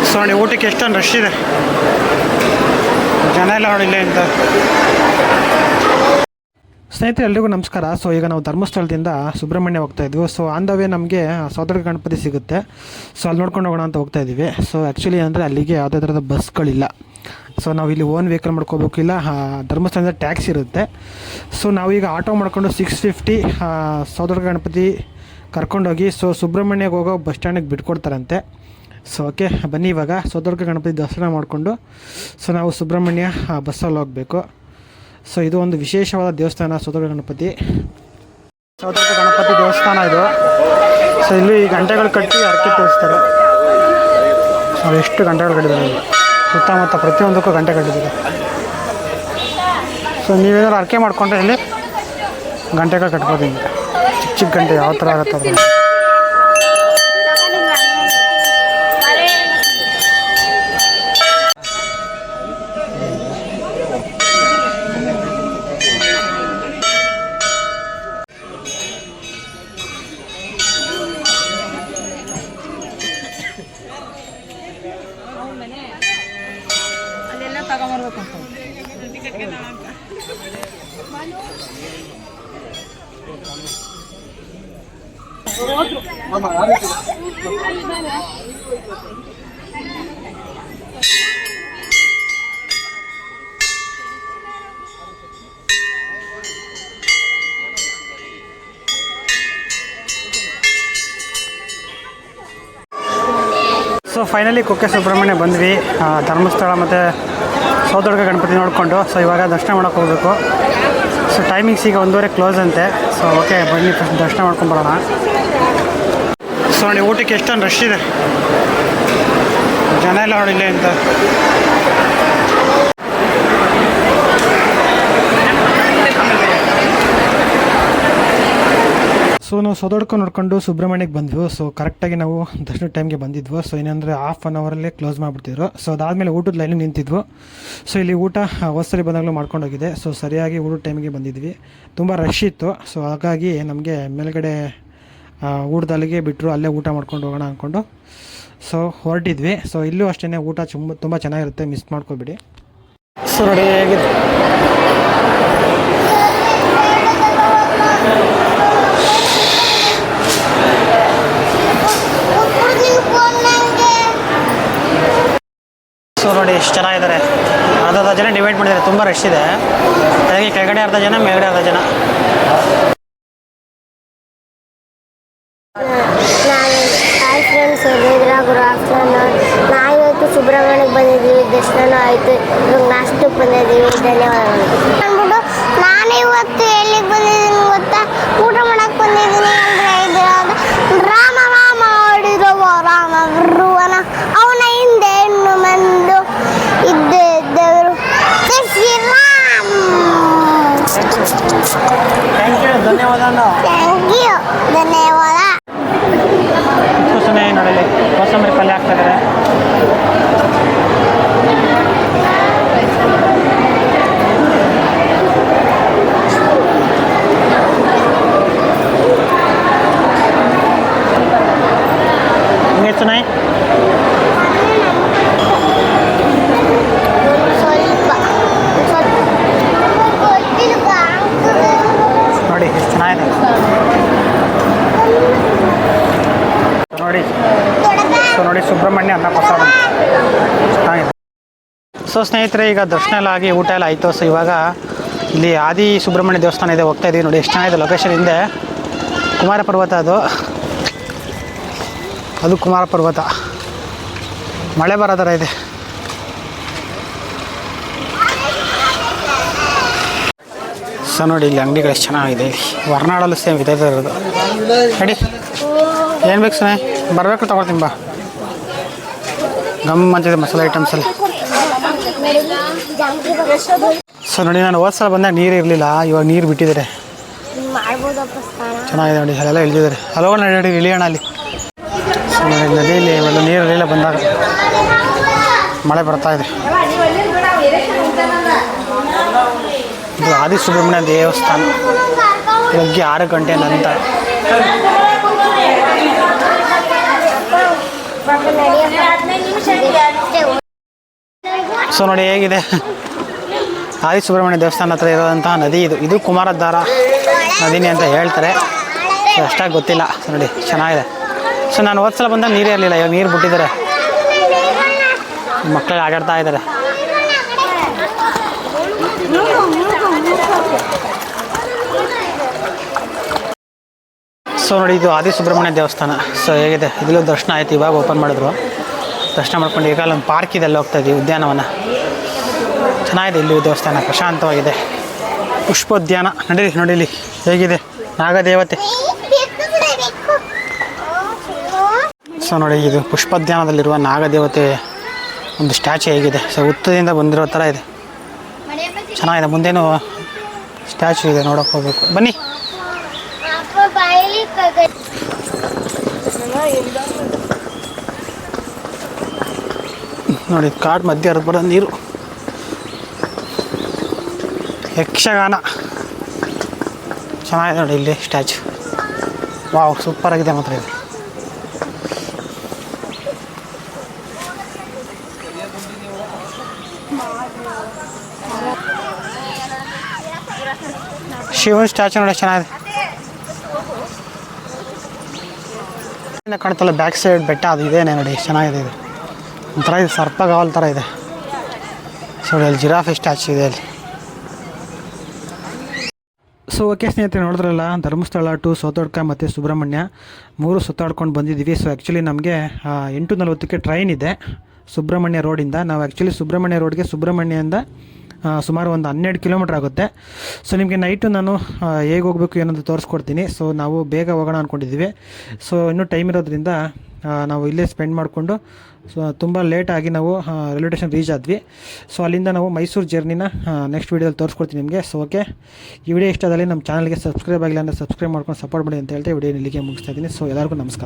So ನೋಡಿ ಊಟಕ್ಕೆ ಎಷ್ಟೊಂದು ರಶ್ ಇದೆ, ಜನ ಎಲ್ಲ ನೋಡಿಲ್ಲ ಅಂತ. ಸ್ನೇಹಿತರೆ ಎಲ್ರಿಗೂ ನಮಸ್ಕಾರ. ಸೊ ಈಗ ನಾವು ಧರ್ಮಸ್ಥಳದಿಂದ ಸುಬ್ರಹ್ಮಣ್ಯ ಹೋಗ್ತಾ ಇದ್ವಿ. ಸೊ ಆನ್ ದ ವೇ ನಮಗೆ ಸೌದರ್ಗ ಗಣಪತಿ ಸಿಗುತ್ತೆ, ಸೊ ಅಲ್ಲಿ ನೋಡ್ಕೊಂಡು ಹೋಗೋಣ ಅಂತ ಹೋಗ್ತಾ ಇದ್ದೀವಿ. ಸೊ ಆ್ಯಕ್ಚುಲಿ ಅಂದರೆ ಅಲ್ಲಿಗೆ ಯಾವುದೇ ಥರದ ಬಸ್ಗಳಿಲ್ಲ. ಸೊ ನಾವು ಇಲ್ಲಿ ಓನ್ ವೆಹಿಕಲ್ ಮಾಡ್ಕೋಬೇಕು, ಇಲ್ಲ ಧರ್ಮಸ್ಥಳದಿಂದ ಟ್ಯಾಕ್ಸಿ ಇರುತ್ತೆ. ಸೊ ನಾವೀಗ ಆಟೋ ಮಾಡ್ಕೊಂಡು 650 ಸೌದರ್ಗ ಗಣಪತಿ ಕರ್ಕೊಂಡೋಗಿ ಸೊ ಸುಬ್ರಹ್ಮಣ್ಯಕ್ಕೆ ಹೋಗೋ ಬಸ್ ಸ್ಟ್ಯಾಂಡಿಗೆ ಬಿಟ್ಕೊಡ್ತಾರಂತೆ. ಸೊ ಓಕೆ ಬನ್ನಿ, ಇವಾಗ ಸೌದರ್ಗ ಗಣಪತಿ ದರ್ಶನ ಮಾಡಿಕೊಂಡು ಸೊ ನಾವು ಸುಬ್ರಹ್ಮಣ್ಯ ಬಸ್ಸಲ್ಲಿ ಹೋಗಬೇಕು. ಸೊ ಇದು ಒಂದು ವಿಶೇಷವಾದ ದೇವಸ್ಥಾನ, ಸೌದರ್ಗ ಗಣಪತಿ ದೇವಸ್ಥಾನ ಇದು. ಸೊ ಇಲ್ಲಿ ಗಂಟೆಗಳು ಕಟ್ಟಿ ಹರಕೆ ತೋರಿಸ್ತಾರೆ. ಸೊ ಎಷ್ಟು ಗಂಟೆಗಳು ಕಟ್ಟಿದ್ದಾರೆ, ಸುತ್ತಮುತ್ತ ಪ್ರತಿಯೊಂದಕ್ಕೂ ಗಂಟೆ ಕಟ್ಟಿದ್ದಾರೆ. ಸೊ ನೀವೇನಾದ್ರು ಹರಕೆ ಮಾಡಿಕೊಂಡ್ರೆ ಇಲ್ಲಿ ಗಂಟೆಗಳು ಕಟ್ಬೋದು. ಹಿಂಗೆ ಚಿಕ್ಕ ಚಿಕ್ಕ ಗಂಟೆ ಯಾವ ಥರ ಆಗುತ್ತೆ ಅದ್ರ. ಸೊ ಫೈನಲಿ ಕುಕ್ಕೆ ಸುಬ್ರಹ್ಮಣ್ಯ ಬಂದ್ವಿ. ಧರ್ಮಸ್ಥಳ ಮತ್ತು ಸೌದರ್ಗ ಗಣಪತಿ ನೋಡಿಕೊಂಡು ಸೊ ಇವಾಗ ದರ್ಶನ ಮಾಡೋಕ್ಕೆ ಹೋಗಬೇಕು. ಸೊ ಟೈಮಿಂಗ್ಸ್ ಈಗ 1:30 ಕ್ಲೋಸ್ ಅಂತೆ. ಸೊ ಓಕೆ ಬನ್ನಿ ಫಸ್ಟ್ ದರ್ಶನ ಮಾಡ್ಕೊಂಬರೋಣ. ಸೊ ನೋಡಿ ಊಟಕ್ಕೆ ಎಷ್ಟೊಂದು ರಶ್ ಇದೆ, ಜನ ಎಲ್ಲ ನೋಡಿಲ್ಲ ಅಂತ. ಸೊ ನಾವು ಸೌದರ್ಗ ನೋಡ್ಕೊಂಡು ಸುಬ್ರಹ್ಮಣ್ಯಕ್ಕೆ ಬಂದ್ವಿ. ಸೊ ಕರೆಕ್ಟಾಗಿ ನಾವು ದರ್ಶನ ಟೈಮ್ಗೆ ಬಂದಿದ್ವು. ಸೊ ಏನಂದರೆ ಹಾಫ್ ಆನ್ ಅವರಲ್ಲೇ ಕ್ಲೋಸ್ ಮಾಡಿಬಿಡ್ತಿದ್ರು. ಸೊ ಅದಾದಮೇಲೆ ಊಟದ ಲೈನಿಗೆ ನಿಂತಿದ್ವು. ಸೊ ಇಲ್ಲಿ ಊಟ ಹೊಸರಿ ಬಂದಾಗಲೂ ಮಾಡ್ಕೊಂಡೋಗಿದೆ. ಸೊ ಸರಿಯಾಗಿ ಊಟದ ಟೈಮಿಗೆ ಬಂದಿದ್ವಿ. ತುಂಬ ರಶ್ ಇತ್ತು. ಸೊ ಹಾಗಾಗಿ ನಮಗೆ ಮೇಲ್ಗಡೆ ಊಟದಲ್ಲಿಗೆ ಬಿಟ್ಟರು, ಅಲ್ಲೇ ಊಟ ಮಾಡ್ಕೊಂಡು ಹೋಗೋಣ ಅಂದ್ಕೊಂಡು ಸೊ ಹೊರಟಿದ್ವಿ. ಸೊ ಇಲ್ಲೂ ಅಷ್ಟೇ ಊಟ ತುಂಬ ಚೆನ್ನಾಗಿರುತ್ತೆ, ಮಿಸ್ ಮಾಡ್ಕೊಬೇಡಿ. ಸೊ ನೋಡಿ ಹೇಗಿದೆ. ಸೊ ನೋಡಿ ಎಷ್ಟು ಚೆನ್ನಾಗಿದ್ದಾರೆ. ಅರ್ಧ ಜನ ಡಿವೈಡ್ ಮಾಡಿದ್ದಾರೆ, ತುಂಬ ರಶ್ ಇದೆ. ಹಾಗಾಗಿ ಕೆಳಗಡೆ ಅರ್ಧ ಜನ, ಮೇಲ್ಗಡೆ ಅರ್ಧ ಜನ. Hi friends, good afternoon. ನಾವು ಇವತ್ತು ಸುಬ್ರಹ್ಮಣ್ಯಕ್ಕೆ ಬಂದಿದ್ದೀವಿ, ದರ್ಶನ ಆಯಿತು. ಇವಾಗ ನಾಷ್ಟಕ್ಕೆ ಬಂದಿದ್ದೀವಿ. ಧನ್ಯವಾದಗಳು ಅಂದ್ಬಿಟ್ಟು ನಾನು ಇವತ್ತು ಎಲ್ಲಿಗೆ ಬಂದಿದ್ದೀನಿ ಗೊತ್ತಾ? ಊಟ ಮಾಡಕ್ಕೆ ಬಂದಿದ್ದೀನಿ. ಅಂದರೆ ರಾಮ ರಾಮ ಆಡಿರುವ ರಾಮ ಬರುವನ, ಅವನ ಹಿಂದೆ ಹೆಣ್ಣು ಮಂದು ಇದ್ದೇ ಇದ್ದವರು ಶ್ರೀರಾಮ್. ಧನ್ಯವಾದ. ಥ್ಯಾಂಕ್ ಯು, ಧನ್ಯವಾದ. ನೋಡಲಿ ಕೋಸಂಬರಿ ಪಲ್ಯ ಹಾಕ್ತಿದ್ದಾರೆ. ಹಿಂಗೆ ಚೆನ್ನಾಗಿ ನೋಡಿ ಎಷ್ಟು ಚೆನ್ನಾಗಿದೆ ನೋಡಿ. ಸೊ ನೋಡಿ ಸುಬ್ರಹ್ಮಣ್ಯ ಅನ್ನ ಪ್ರಸಾದ ಚೆನ್ನಾಗಿದೆ. ಸೊ ಸ್ನೇಹಿತರೆ ಈಗ ದರ್ಶನ ಎಲ್ಲ ಆಗಿ ಊಟ ಎಲ್ಲ ಆಯಿತು. ಸೊ ಇವಾಗ ಇಲ್ಲಿ ಆದಿ ಸುಬ್ರಹ್ಮಣ್ಯ ದೇವಸ್ಥಾನ ಇದೆ, ಹೋಗ್ತಾ ಇದ್ದೀವಿ. ನೋಡಿ ಎಷ್ಟು ಚೆನ್ನಾಗಿದೆ ಲೊಕೇಶನ್. ಹಿಂದೆ ಕುಮಾರ ಪರ್ವತ, ಅದು ಕುಮಾರ ಪರ್ವತ. ಮಳೆ ಬರೋ ಥರ ಇದೆ. ಸೊ ನೋಡಿ ಇಲ್ಲಿ ಅಂಗಡಿಗಳು ಎಷ್ಟು ಚೆನ್ನಾಗಿದೆ. ಹೊರನಾಡಲ್ಲೂ ಸೇಮ್ ಇದೆ ಇರೋದು. ನಡಿ ಏನು ಬೇಕು ಸ್ನೇಹಿ, ಬರಬೇಕು ತೊಗೊಳ್ತೀನಿ ಬಾ. ಗಮ್ ಅಂತಿದೆ ಮಸಾಲೆ ಐಟಮ್ಸ್ ಎಲ್ಲ. ಸೊ ನೋಡಿ ನಾನು ಹೋದ ಸಲ ಬಂದಾಗ ನೀರು ಇರಲಿಲ್ಲ, ಇವಾಗ ನೀರು ಬಿಟ್ಟಿದ್ದಾರೆ. ಚೆನ್ನಾಗಿದೆ ನೋಡಿ, ಅಲ್ಲೆಲ್ಲ ಇಳಿದಿದ್ದಾರೆ. ಅಲ್ಲೋಗೋಣ ನಡಿ ಇಳಿಯೋಣ ಅಲ್ಲಿ. ಸೊ ನೋಡಿ ನದಿಯಲ್ಲಿ ಇವೆಲ್ಲ ನೀರು ಇರಲಿಲ್ಲ, ಬಂದಾಗ ಮಳೆ ಬರ್ತಾ ಇದೆ. ಇದು ಆದಿ ಸುಬ್ರಹ್ಮಣ್ಯ ದೇವಸ್ಥಾನ. ಬೆಳಗ್ಗೆ 6 ಗಂಟೆ ನಂತರ ಸೊ ನೋಡಿ ಹೇಗಿದೆ ಆದಿ ಸುಬ್ರಹ್ಮಣ್ಯ ದೇವಸ್ಥಾನ ಹತ್ರ ಇರುವಂತಹ ನದಿ ಇದು ಕುಮಾರಧಾರ ನದಿನೇ ಅಂತ ಹೇಳ್ತಾರೆ. ಸೊ ಅಷ್ಟಾಗಿ ಗೊತ್ತಿಲ್ಲ. ಸೊ ನೋಡಿ ಚೆನ್ನಾಗಿದೆ. ಸೊ ನಾನು ಹೋದ ಸಲ ಬಂದಾಗ ನೀರೇ ಇರಲಿಲ್ಲ, ಇವಾಗ ನೀರು ಬಿಟ್ಟಿದ್ದಾರೆ, ಮಕ್ಕಳೆಲ್ಲ ಆಟಾಡ್ತಾ ಇದ್ದಾರೆ. ಸೊ ನೋಡಿ ಇದು ಆದಿ ಸುಬ್ರಹ್ಮಣ್ಯ ದೇವಸ್ಥಾನ. ಸೊ ಹೇಗಿದೆ, ಇದರಲ್ಲೂ ದರ್ಶನ ಆಯಿತು, ಇವಾಗ ಓಪನ್ ಮಾಡಿದ್ರು. ದರ್ಶನ ಮಾಡ್ಕೊಂಡು ಈಗ ಅಲ್ಲೊಂದು ಪಾರ್ಕ್ ಇದೆ, ಅಲ್ಲಿ ಹೋಗ್ತಾ ಇದ್ದೀವಿ, ಉದ್ಯಾನವನ. ಚೆನ್ನಾಗಿದೆ ಇಲ್ಲಿ ದೇವಸ್ಥಾನ, ಪ್ರಶಾಂತವಾಗಿದೆ. ಪುಷ್ಪೋದ್ಯಾನ ನೋಡಿ ಇಲ್ಲಿ ಹೇಗಿದೆ, ನಾಗದೇವತೆ. ಸೊ ನೋಡಿ ಇದು ಪುಷ್ಪೋದ್ಯಾನದಲ್ಲಿರುವ ನಾಗದೇವತೆ ಒಂದು ಸ್ಟ್ಯಾಚು ಹೇಗಿದೆ. ಸೊ ಉತ್ತದಿಂದ ಬಂದಿರೋ ಥರ ಇದೆ, ಚೆನ್ನಾಗಿದೆ. ಮುಂದೇನು ಸ್ಟ್ಯಾಚು ಇದೆ, ನೋಡೋಕೆ ಹೋಗ್ಬೇಕು, ಬನ್ನಿ. ನೋಡಿ ಕಾಡು ಮಧ್ಯೆ ಹರಿದು ಬರೋ ನೀರು. ಯಕ್ಷಗಾನ ಚೆನ್ನಾಗಿದೆ ನೋಡಿ ಇಲ್ಲಿ ಸ್ಟ್ಯಾಚು. ವಾವ್, ಸೂಪರಾಗಿದೆ ಮಾತ್ರ ಇದು. ಶಿವನ ಸ್ಟ್ಯಾಚು ನೋಡಿ ಚೆನ್ನಾಗಿದೆ. ಕಾಣ್ತಲ್ಲ ಬ್ಯಾಕ್ ಸೈಡ್ ಬೆಟ್ಟ, ಅದು ಇದೇನೆ ನೋಡಿ, ಚೆನ್ನಾಗಿದೆ. ಇದು ಒಂಥರ ಇದು ಸರ್ಪಗಾವಲ್ ಥರ ಇದೆ. ಸೊ ಅಲ್ಲಿ ಜಿರಾಫೆ ಸ್ಟ್ಯಾಚು ಇದೆ ಅಲ್ಲಿ. ಸೊ ಓಕೆ ಸ್ನೇಹಿತರೆ, ನೋಡಿದ್ರಲ್ಲ ಧರ್ಮಸ್ಥಳ ಟು ಸೌತಡ್ಕ ಮತ್ತು ಸುಬ್ರಹ್ಮಣ್ಯ 3 ಸುತ್ತಾಡ್ಕೊಂಡು ಬಂದಿದ್ದೀವಿ. ಸೊ ಆ್ಯಕ್ಚುಲಿ ನಮಗೆ 8:40ಕ್ಕೆ ಟ್ರೈನ್ ಇದೆ ಸುಬ್ರಹ್ಮಣ್ಯ ರೋಡಿಂದ. ನಾವು ಆ್ಯಕ್ಚುಲಿ ಸುಬ್ರಹ್ಮಣ್ಯ ರೋಡ್ಗೆ ಸುಬ್ರಹ್ಮಣ್ಯದಿಂದ ಸುಮಾರು ಒಂದು 12 ಕಿಲೋಮೀಟ್ರ್ ಆಗುತ್ತೆ. ಸೊ ನಿಮಗೆ ನೈಟು ನಾನು ಹೇಗೆ ಹೋಗಬೇಕು ಏನಂತ ತೋರಿಸ್ಕೊಡ್ತೀನಿ. ಸೊ ನಾವು ಬೇಗ ಹೋಗೋಣ ಅಂದ್ಕೊಂಡಿದ್ದೀವಿ. ಸೊ ಇನ್ನೂ ಟೈಮ್ ಇರೋದ್ರಿಂದ ನಾವು ಇಲ್ಲೇ ಸ್ಪೆಂಡ್ ಮಾಡಿಕೊಂಡು ಸೊ ತುಂಬ ಲೇಟಾಗಿ ನಾವು ರೈಲ್ವೆ ಸ್ಟೇಷನ್ ರೀಚ್ ಆದ್ವಿ. ಸೊ ಅಲ್ಲಿಂದ ನಾವು ಮೈಸೂರು ಜರ್ನಿನ ನೆಕ್ಸ್ಟ್ ವೀಡಿಯೋದಲ್ಲಿ ತೋರಿಸ್ಕೊಡ್ತೀನಿ ನಿಮಗೆ. ಸೊ ಓಕೆ, ಈ ವಿಡಿಯೋ ಇಷ್ಟ ಆದಲ್ಲಿ ನಮ್ಮ ಚಾನಲ್ಗೆ ಸಬ್ಸ್ಕ್ರೈಬ್ ಆಗಿಲ್ಲ ಅಂದರೆ ಸಬ್ಸ್ಕ್ರೈಬ್ ಮಾಡ್ಕೊಂಡು ಸಪೋರ್ಟ್ ಮಾಡಿ ಅಂತ ಹೇಳ್ತಾ ವಿಡಿಯೋ ಇಲ್ಲಿಗೆ ಮುಗಿಸ್ತಾ ಇದ್ದೀನಿ. ಸೊ ಎಲ್ಲರಿಗೂ ನಮಸ್ಕಾರ.